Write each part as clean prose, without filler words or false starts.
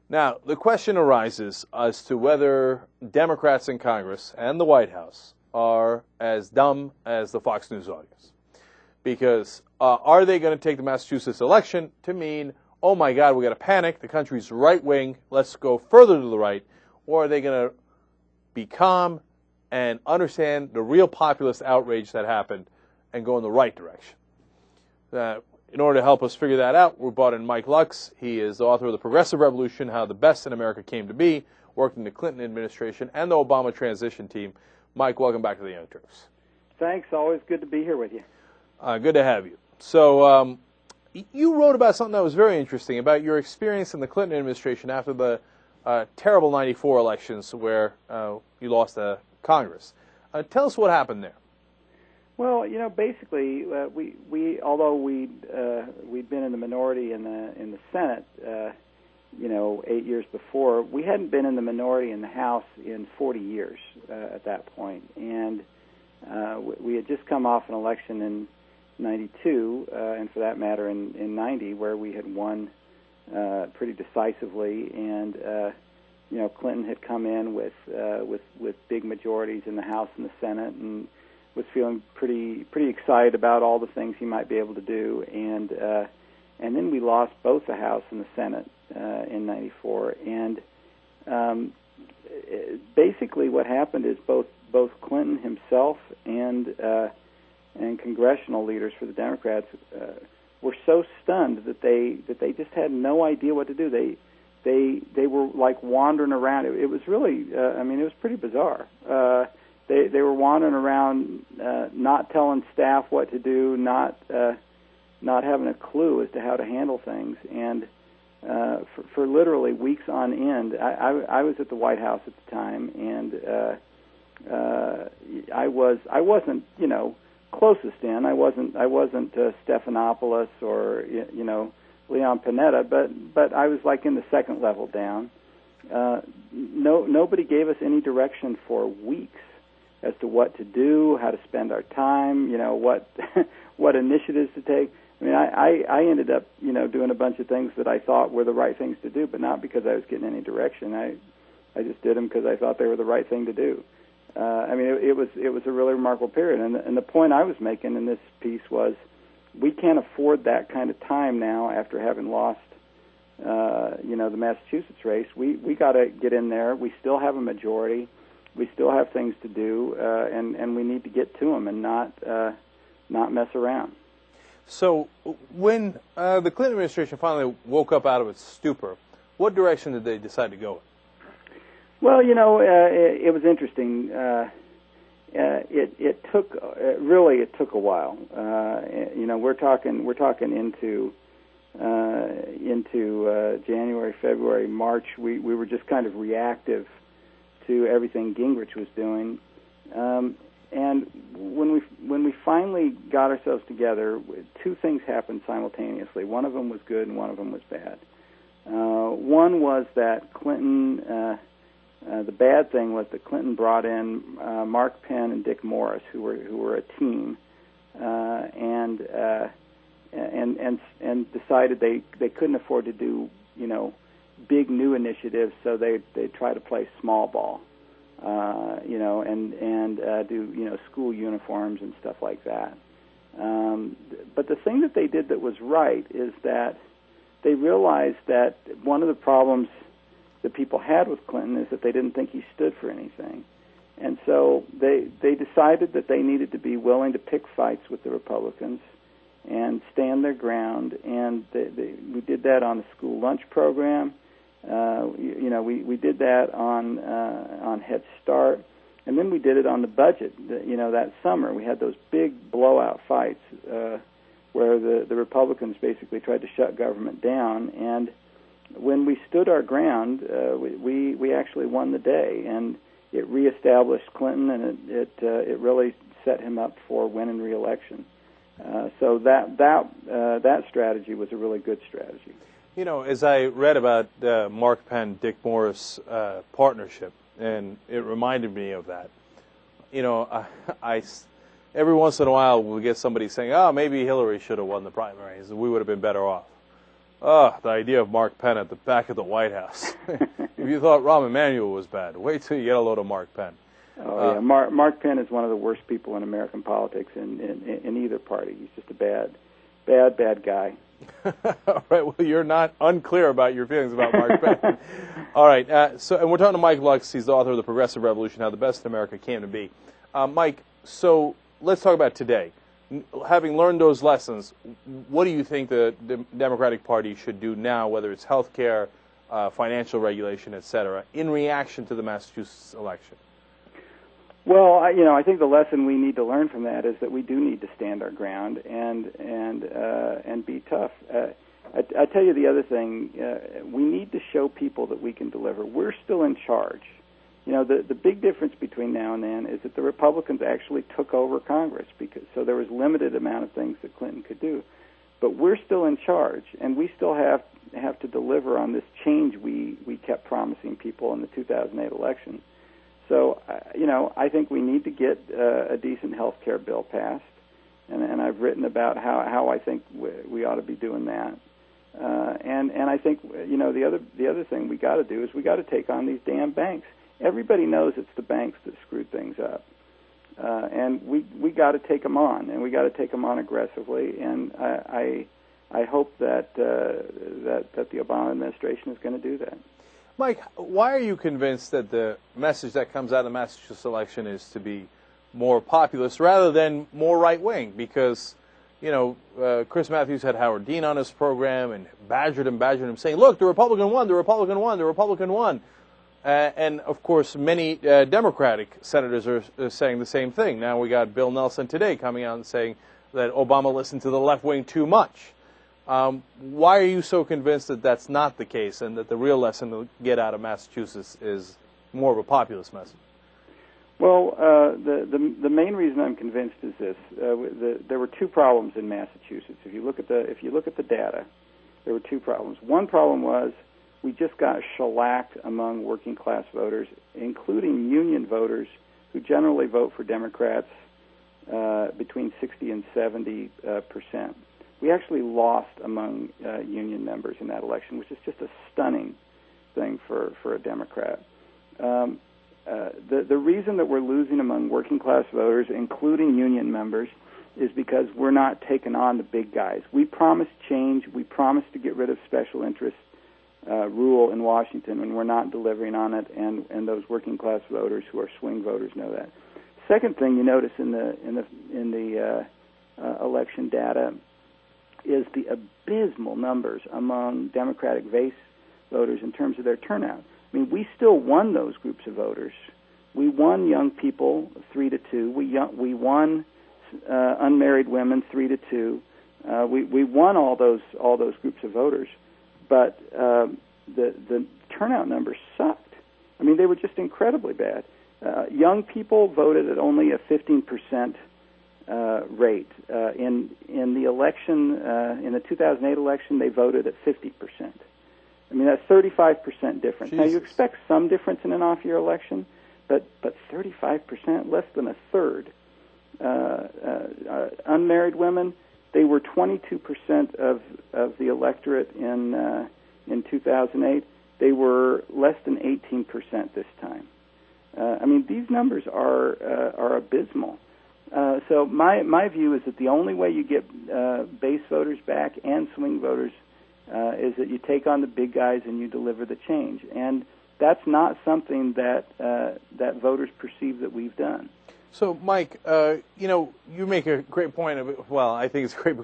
Now, the question arises as to whether Democrats in Congress and the White House are as dumb as the Fox News audience. Because are they going to take the Massachusetts election to mean, oh my God, we got to panic, the country's right-wing, let's go further to the right, or are they going to be calm and understand the real populist outrage that happened and go in the right direction? In order to help us figure that out, we brought in Mike Lux. He is the author of The Progressive Revolution, How the Best in America Came to Be, worked in the Clinton administration and the Obama transition team. Mike, welcome back to the Young Turks. Thanks. Always good to be here with you. Good to have you. So you wrote about something that was very interesting, about your experience in the Clinton administration after the terrible '94 elections where you lost Congress. Tell us what happened there. Well, basically, although we'd been in the minority in the Senate, 8 years before, we hadn't been in the minority in the House in 40 years at that point, and we had just come off an election in '92, and for that matter in '90, where we had won pretty decisively, and Clinton had come in with big majorities in the House and the Senate, and was feeling pretty excited about all the things he might be able to do, and then we lost both the House and the Senate in '94, and basically what happened is both Clinton himself and congressional leaders for the Democrats were so stunned that they just had no idea what to do. They were like wandering around. It was really it was pretty bizarre. They were wandering around, not telling staff what to do, not having a clue as to how to handle things, and for literally weeks on end. I was at the White House at the time, and I wasn't closest in. I wasn't Stephanopoulos or Leon Panetta, but I was like in the second level down. Nobody gave us any direction for weeks as to what to do, how to spend our time, what initiatives to take. I mean, I ended up, doing a bunch of things that I thought were the right things to do, but not because I was getting any direction. I just did them because I thought they were the right thing to do. It was a really remarkable period, and the point I was making in this piece was we can't afford that kind of time now after having lost, the Massachusetts race. We got to get in there. We still have a majority. We still have things to do, and we need to get to them and not mess around. So when the Clinton administration finally woke up out of its stupor, what direction did they decide to go in? Well, it was interesting. It took a while. We're talking into January, February, March. We were just kind of reactive to everything Gingrich was doing, and when we finally got ourselves together, two things happened simultaneously. One of them was good, and one of them was bad. One was that Clinton. The bad thing was that Clinton brought in Mark Penn and Dick Morris, who were a team, and decided they couldn't afford to do big new initiatives, so they try to play small ball, and do school uniforms and stuff like that. But the thing that they did that was right is that they realized that one of the problems that people had with Clinton is that they didn't think he stood for anything, and so they decided that they needed to be willing to pick fights with the Republicans and stand their ground, and we did that on the school lunch program. We did that on Head Start, and then we did it on the budget. That summer we had those big blowout fights where the Republicans basically tried to shut government down, and when we stood our ground, we actually won the day, and it reestablished Clinton, and it really set him up for winning re-election. So that strategy was a really good strategy. As I read about the Mark Penn, Dick Morris partnership, and it reminded me of that. I every once in a while we'll get somebody saying, "Oh, maybe Hillary should have won the primaries. We would have been better off." Ah, the idea of Mark Penn at the back of the White House. If you thought Rahm Emanuel was bad, wait till you get a load of Mark Penn. Oh, yeah. Mark Penn is one of the worst people in American politics in either party. He's just a bad guy. All right, well, you're not unclear about your feelings about Mark Penn. All right, and we're talking to Mike Lux. He's the author of The Progressive Revolution, How the Best in America Came to Be. Mike, so let's talk about today. Having learned those lessons, what do you think the Democratic Party should do now, whether it's health care, financial regulation, et cetera, in reaction to the Massachusetts election? Well, I think the lesson we need to learn from that is that we do need to stand our ground and be tough. I tell you the other thing, we need to show people that we can deliver. We're still in charge. The big difference between now and then is that the Republicans actually took over Congress, so there was limited amount of things that Clinton could do. But we're still in charge, and we still have to deliver on this change we kept promising people in the 2008 election. So, I think we need to get a decent health care bill passed, and I've written about how I think we ought to be doing that. And I think, the other thing we got to do is we got to take on these damn banks. Everybody knows it's the banks that screwed things up, and we got to take them on, and we got to take them on aggressively. And I hope that the Obama administration is going to do that. Mike, why are you convinced that the message that comes out of the Massachusetts election is to be more populist rather than more right-wing? Because, Chris Matthews had Howard Dean on his program and badgered him, saying, look, the Republican won, the Republican won, the Republican won. And, of course, many Democratic senators are saying the same thing. Now we got Bill Nelson today coming out and saying that Obama listened to the left wing too much. Why are you so convinced that that's not the case and that the real lesson to get out of Massachusetts is more of a populist message? Well, the main reason I'm convinced is this: there were two problems in Massachusetts. If you look at the data, there were two problems. One problem was we just got shellacked among working class voters, including union voters who generally vote for Democrats between 60 and 70%. We actually lost among union members in that election, which is just a stunning thing for a Democrat. The reason that we're losing among working class voters, including union members, is because we're not taking on the big guys. We promised change. We promised to get rid of special interest rule in Washington, and we're not delivering on it. And those working class voters who are swing voters know that. Second thing you notice in the election data is the abysmal numbers among Democratic base voters in terms of their turnout. I mean, we still won those groups of voters. We won young people 3-2. We won unmarried women 3-2. We won all those groups of voters, but the turnout numbers sucked. I mean, they were just incredibly bad. Young people voted at only a 15% rate. In the election, in the 2008 election, they voted at 50%. I mean, that's 35% difference. Jesus. Now, you expect some difference in an off-year election, but 35%, less than a third. Unmarried women, they were 22% of the electorate in 2008. They were less than 18% this time. I mean, these numbers are abysmal. So my view is that the only way you get base voters back and swing voters is that you take on the big guys and you deliver the change. And that's not something that voters perceive that we've done. So, Mike, you make a great point. Well, I think it's a great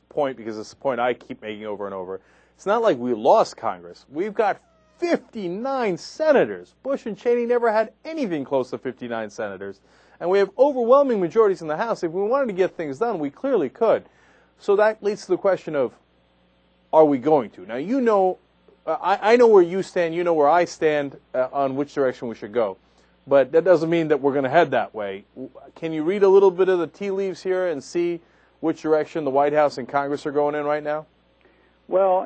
point because it's the point I keep making over and over. It's not like we lost Congress. We've got 59 senators. Bush and Cheney never had anything close to 59 senators. And we have overwhelming majorities in the House. If we wanted to get things done, we clearly could. So that leads to the question of, are we going to? Now, I know where you stand. You know where I stand on which direction we should go. But that doesn't mean that we're going to head that way. Can you read a little bit of the tea leaves here and see which direction the White House and Congress are going in right now? Well,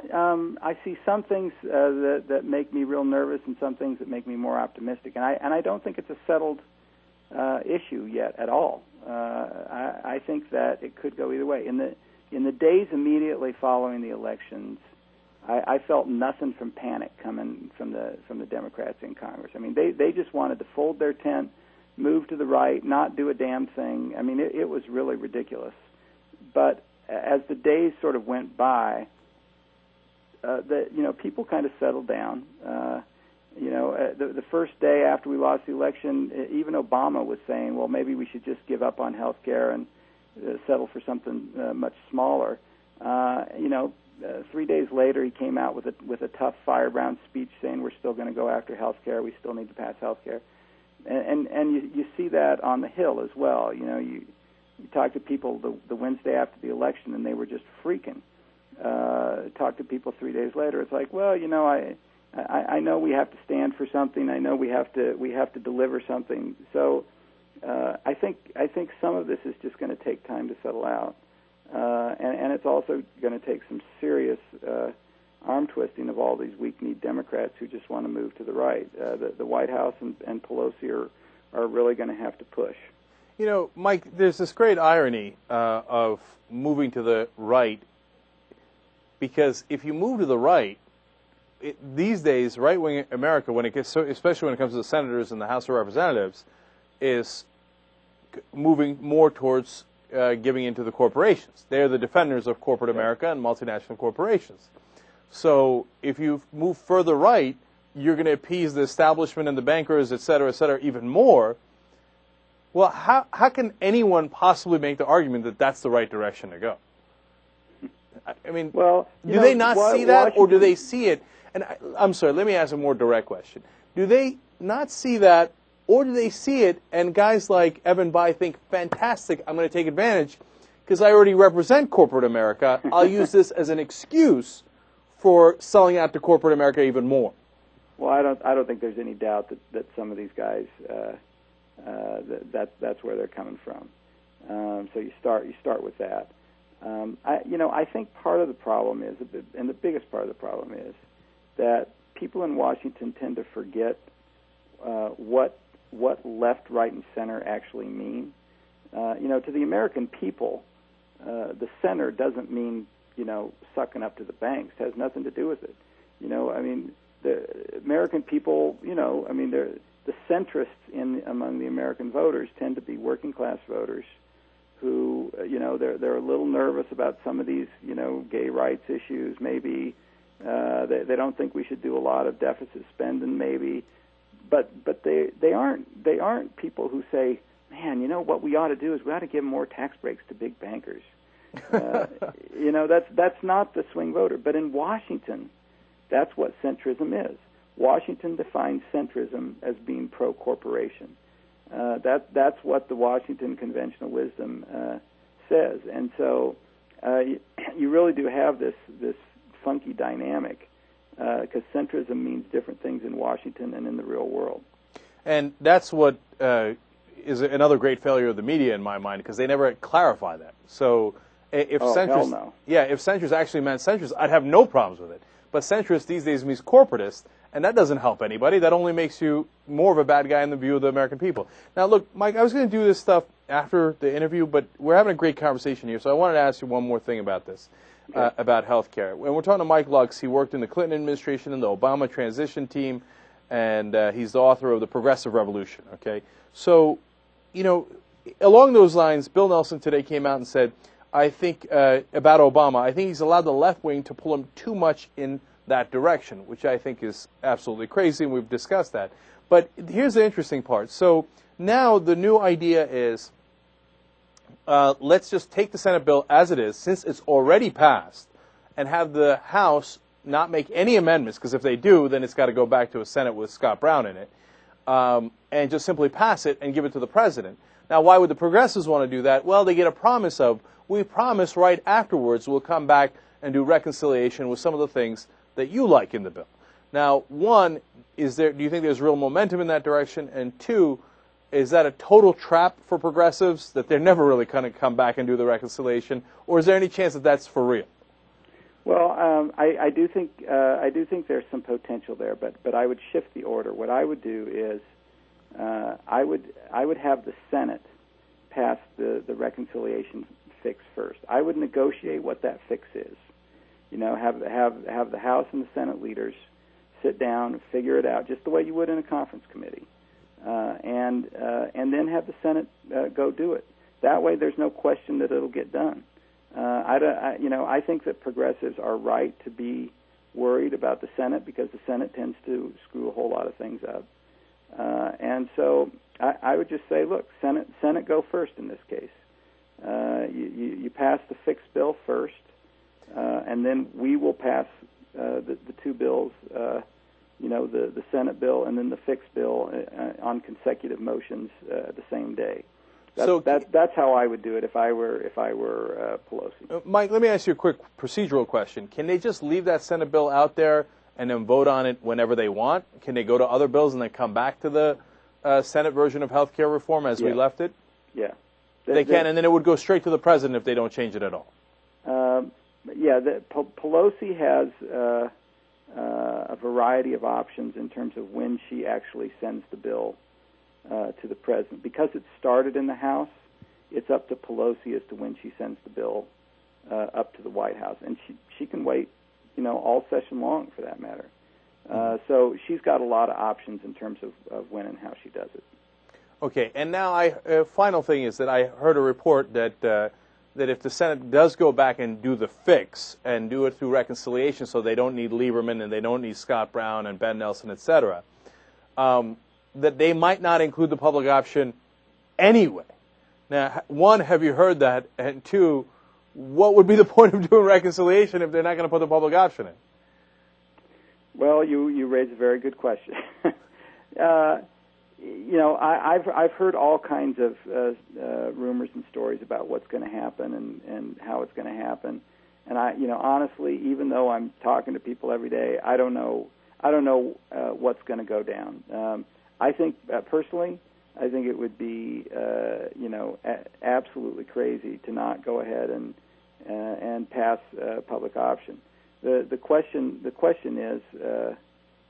I see some things that make me real nervous and some things that make me more optimistic. And I don't think it's a settled issue yet at all. I think that it could go either way. In the days immediately following the elections, I felt nothing from panic coming from the Democrats in Congress. I mean, they just wanted to fold their tent, move to the right, not do a damn thing. I mean, it was really ridiculous. But as the days sort of went by, people kind of settled down. The first day after we lost the election, even Obama was saying, well, maybe we should just give up on health care and settle for something much smaller. 3 days later, he came out with a tough firebrand speech saying we're still going to go after health care. We still need to pass health care. And you see that on the Hill as well. You talk to people the Wednesday after the election, and they were just freaking. Talk to people 3 days later. It's like, well, I know we have to stand for something. I know we have to deliver something. So I think some of this is just going to take time to settle out, and it's also going to take some serious arm twisting of all these weak-kneed Democrats who just want to move to the right. The White House and Pelosi are really going to have to push. Mike, there's this great irony of moving to the right, because if you move to the right, these days, right-wing America, especially when it comes to the senators and the House of Representatives, is moving more towards giving into the corporations. They're the defenders of corporate America and multinational corporations. So if you move further right, you're going to appease the establishment and the bankers, et cetera, even more. Well, how can anyone possibly make the argument that that's the right direction to go? I mean, do they not see that, or do they see it? And I'm sorry, let me ask a more direct question. Do they not see that, or do they see it, and guys like Evan Bayh think, fantastic, I'm going to take advantage, because I already represent corporate America. I'll use this as an excuse for selling out to corporate America even more. Well, I don't think there's any doubt that some of these guys, that's where they're coming from. So you start with that. I think part of the problem is, and the biggest part of the problem is, that people in Washington tend to forget what left, right, and center actually mean. To the American people, the center doesn't mean sucking up to the banks. It has nothing to do with it. The American people, the centrists among the American voters tend to be working class voters who, they're a little nervous about some of these, gay rights issues. Maybe they don't think we should do a lot of deficit spending. Maybe, but they aren't people who say, man, what we ought to do is we ought to give more tax breaks to big bankers. That's not the swing voter. But in Washington, that's what centrism is. Washington defines centrism as being pro-corporation. That's what the Washington conventional wisdom says. And so you really do have this funky dynamic, because centrism means different things in Washington and in the real world. And that's what is another great failure of the media in my mind, because they never clarify that. So if hell no. if centrist actually meant centrist, I'd have no problems with it. But centrist these days means corporatist, and that doesn't help anybody. That only makes you more of a bad guy in the view of the American people. Now, look, Mike, I was going to do this stuff after the interview, but we're having a great conversation here, so I wanted to ask you one more thing about this, about health care. When we're talking to Mike Lux, he worked in the Clinton administration and the Obama transition team, and he's the author of The Progressive Revolution, okay? So, along those lines, Bill Nelson today came out and said, I think, about Obama, I think he's allowed the left wing to pull him too much in that direction, which I think is absolutely crazy, and we've discussed that. But here's the interesting part. So now the new idea is, let's just take the Senate bill as it is, since it's already passed, and have the House not make any amendments, because if they do, then it's got to go back to a Senate with Scott Brown in it, and just simply pass it and give it to the president. Now, why would the progressives want to do that? Well, they get a promise of, we promise right afterwards we'll come back and do reconciliation with some of the things that you like in the bill. Now, one, do you think there's real momentum in that direction? And two, is that a total trap for progressives, that they're never really going to come back and do the reconciliation? Or is there any chance that that's for real? Well, I do think there's some potential there, but I would shift the order. What I would do is I would have the Senate pass the reconciliation fix first. I would negotiate what that fix is, Have the House and the Senate leaders sit down and figure it out, just the way you would in a conference committee, and then have the Senate go do it. That way, there's no question that it'll get done. I think that progressives are right to be worried about the Senate because the Senate tends to screw a whole lot of things up. And so I would just say, look, Senate go first in this case. You pass the fixed bill first, and then we will pass the two bills, the Senate bill and then the fixed bill on consecutive motions the same day. That's how I would do it if I were Pelosi. Mike, let me ask you a quick procedural question. Can they just leave that Senate bill out there and then vote on it whenever they want? Can they go to other bills and then come back to the Senate version of health care reform as we left it? Yeah. They can, and then it would go straight to the president if they don't change it at all. Pelosi has a variety of options in terms of when she actually sends the bill to the president. Because it started in the House, it's up to Pelosi as to when she sends the bill up to the White House. And she can wait, all session long for that matter. So she's got a lot of options in terms of when and how she does it. Okay, and now final thing is that I heard a report that if the Senate does go back and do the fix and do it through reconciliation, so they don't need Lieberman and they don't need Scott Brown and Ben Nelson, etc., that they might not include the public option anyway. Now, one, have you heard that? And two, what would be the point of doing reconciliation if they're not going to put the public option in? Well, you raise a very good question. I've heard all kinds of rumors and stories about what's going to happen and how it's going to happen. And honestly, even though I'm talking to people every day, I don't know what's going to go down. I think personally, I think it would be absolutely crazy to not go ahead and pass public option. The question is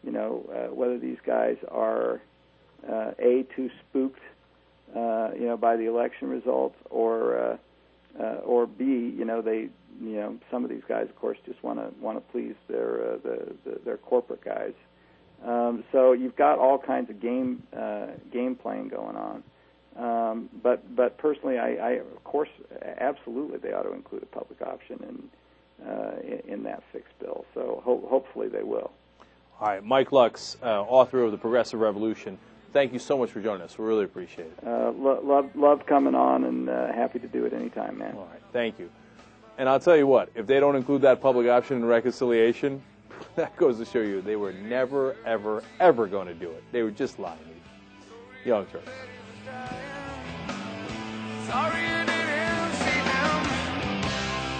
whether these guys are too spooked by the election results, or B, some of these guys, of course, just want to please their corporate guys. So you've got all kinds of game playing going on. But personally, I of course, absolutely, they ought to include a public option in that fixed bill. So hopefully they will. All right, Mike Lux, author of The Progressive Revolution. Thank you so much for joining us. We really appreciate it. Love coming on, and happy to do it anytime, man. All right, thank you. And I'll tell you what, if they don't include that public option in reconciliation, that goes to show you they were never, ever, ever going to do it. They were just lying to you. Young Turks. Sorry.